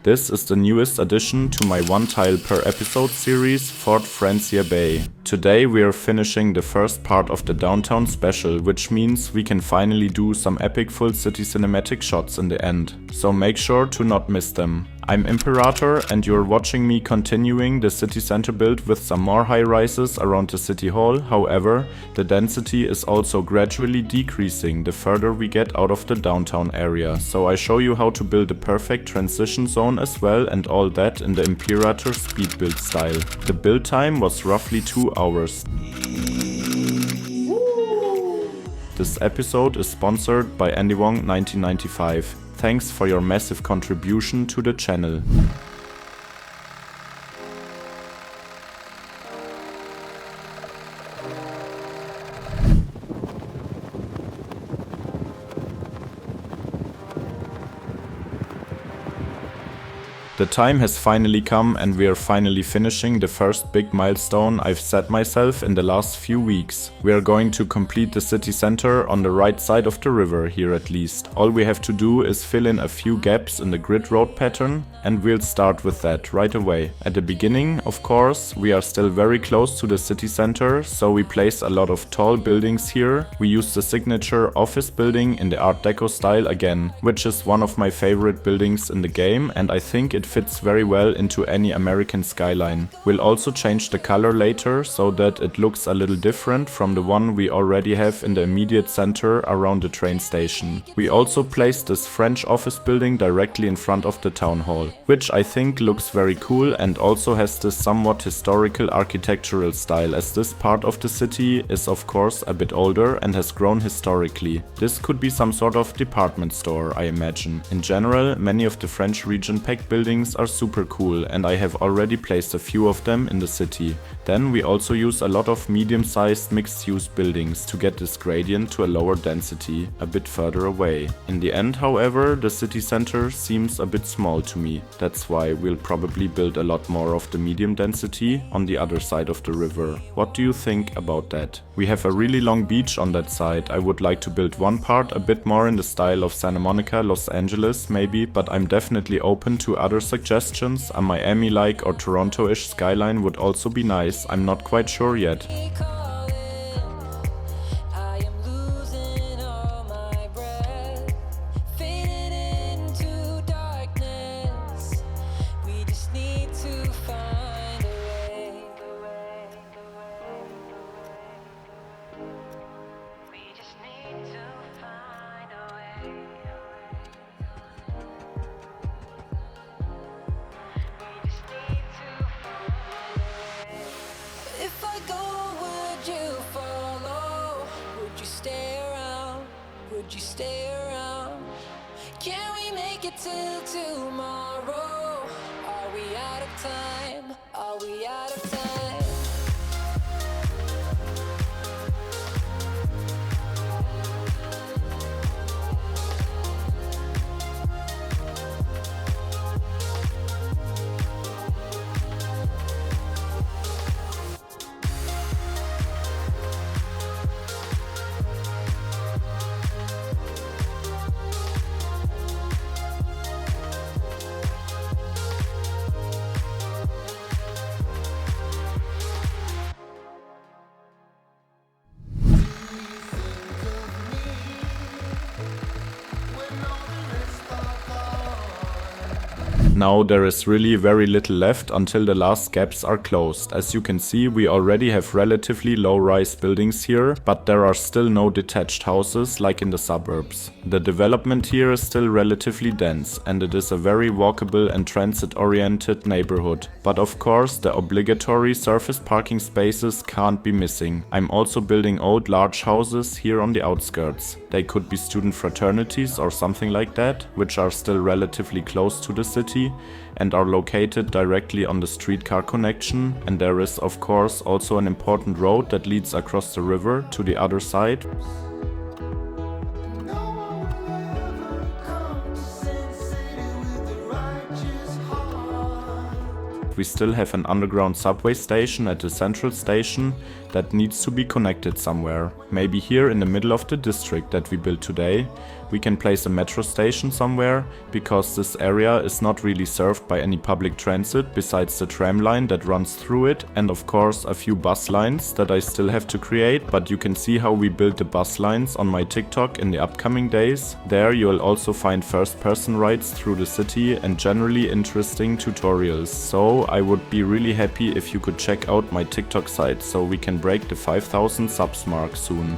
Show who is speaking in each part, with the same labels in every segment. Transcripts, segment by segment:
Speaker 1: This is the newest addition to my one tile per episode series, Fort Francia Bay. Today we are finishing the first part of the downtown special, which means we can finally do some epic full city cinematic shots in the end. So make sure to not miss them. I'm Imperatur and you're watching me continuing the city center build with some more high rises around the city hall. However, the density is also gradually decreasing the further we get out of the downtown area. So I show you how to build a perfect transition zone as well, and all that in the Imperatur speed build style. The build time was roughly 2 hours. This episode is sponsored by Andy Wong 1995. Thanks for your massive contribution to the channel. The time has finally come and we are finally finishing the first big milestone I've set myself in the last few weeks. We are going to complete the city center on the right side of the river here at least. All we have to do is fill in a few gaps in the grid road pattern, and we'll start with that right away. At the beginning, of course, we are still very close to the city center, so we place a lot of tall buildings here. We use the signature office building in the Art Deco style again, which is one of my favorite buildings in the game, and I think it fits very well into any American skyline. We'll also change the color later so that it looks a little different from the one we already have in the immediate center around the train station. We also placed this French office building directly in front of the town hall, which I think looks very cool and also has this somewhat historical architectural style, as this part of the city is of course a bit older and has grown historically. This could be some sort of department store, I imagine. In general, many of the French region pack buildings are super cool and I have already placed a few of them in the city. Then we also use a lot of medium-sized mixed-use buildings to get this gradient to a lower density, a bit further away. In the end, however, the city center seems a bit small to me. That's why we'll probably build a lot more of the medium density on the other side of the river. What do you think about that? We have a really long beach on that side. I would like to build one part a bit more in the style of Santa Monica, Los Angeles maybe, but I'm definitely open to other suggestions. A Miami-like or Toronto-ish skyline would also be nice. I'm not quite sure yet.
Speaker 2: Would you stay around? Can we make it till tomorrow? Are we out of time? Are we out of time?
Speaker 1: Now there is really very little left until the last gaps are closed. As you can see, we already have relatively low-rise buildings here, but there are still no detached houses like in the suburbs. The development here is still relatively dense and it is a very walkable and transit-oriented neighborhood. But of course, the obligatory surface parking spaces can't be missing. I'm also building old large houses here on the outskirts. They could be student fraternities or something like that, which are still relatively close to the city and are located directly on the streetcar connection, and there is of course also an important road that leads across the river to the other side. We still have an underground subway station at the central station that needs to be connected somewhere. Maybe here in the middle of the district that we built today, We can place a metro station somewhere, because this area is not really served by any public transit besides the tram line that runs through it, and of course a few bus lines that I still have to create, but you can see how we build the bus lines on my TikTok in the upcoming days. There you'll also find first-person rides through the city and generally interesting tutorials, so I would be really happy if you could check out my TikTok site so we can break the 5,000 subs mark soon.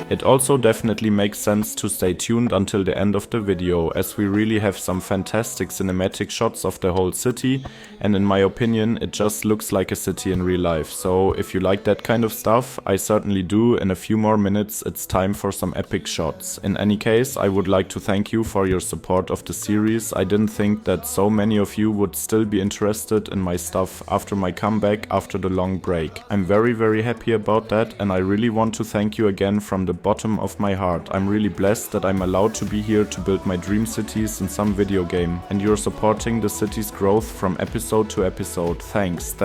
Speaker 1: It also definitely makes sense to stay tuned until the end of the video, as we really have some fantastic cinematic shots of the whole city, and in my opinion it just looks like a city in real life. So if you like that kind of stuff, I certainly do. In a few more minutes it's time for some epic shots. In any case, I would like to thank you for your support of the series. I didn't think that so many of you would still be interested in my stuff after my comeback after the long break. I'm very happy about that, and I really want to thank you again from the bottom of my heart. I'm really blessed that I'm allowed to be here to build my dream cities in some video game, and you're supporting the city's growth from episode to episode. Thanks.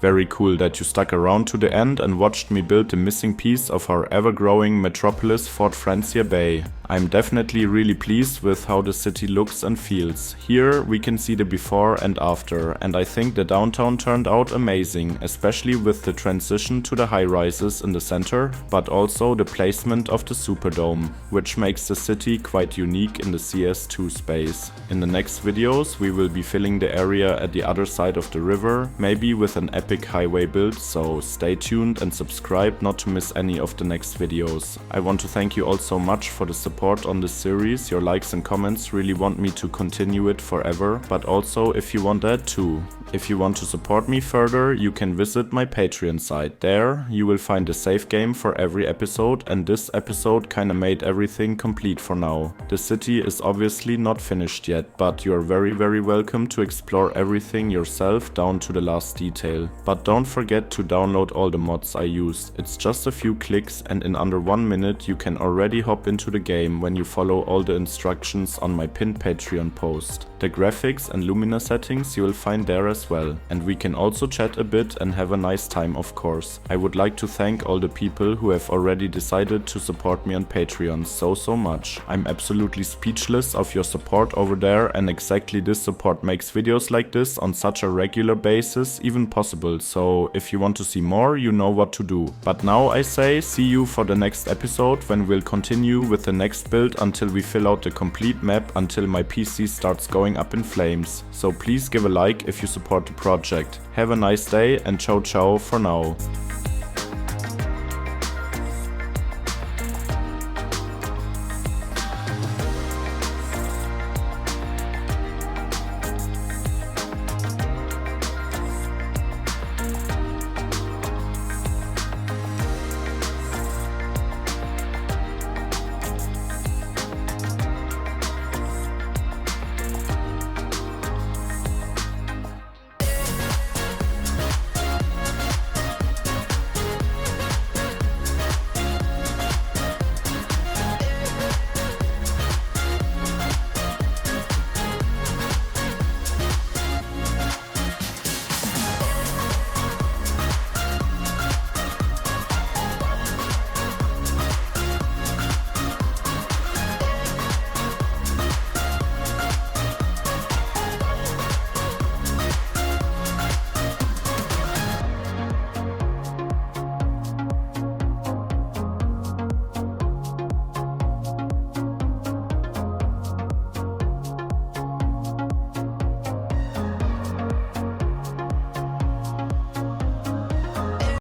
Speaker 1: Very cool that you stuck around to the end and watched me build the missing piece of our ever-growing metropolis, Fort Francia Bay. I'm definitely really pleased with how the city looks and feels. Here we can see the before and after, and I think the downtown turned out amazing, especially with the transition to the high-rises in the center, but also the placement of the Superdome, which makes the city quite unique in the CS2 space. In the next videos we will be filling the area at the other side of the river, maybe with an epic highway build, so stay tuned and subscribe not to miss any of the next videos. I want to thank you all so much for the support on this series. Your likes and comments really want me to continue it forever, but also if you want that too. If you want to support me further, you can visit my Patreon site. There you will find a save game for every episode, and this episode kinda made everything complete for now. The city is obviously not finished yet, but you are very welcome to explore everything yourself down to the last detail. But don't forget to download all the mods I used. It's just a few clicks, and in under 1 minute you can already hop into the game when you follow all the instructions on my pinned Patreon post. The graphics and Lumina settings you will find there as as well. And we can also chat a bit and have a nice time, of course. I would like to thank all the people who have already decided to support me on Patreon so much. I'm absolutely speechless of your support over there, and exactly this support makes videos like this on such a regular basis even possible. So if you want to see more, you know what to do. But now I say see you for the next episode, when we'll continue with the next build until we fill out the complete map, until my PC starts going up in flames. So please give a like if you support the project. Have a nice day and ciao ciao for now.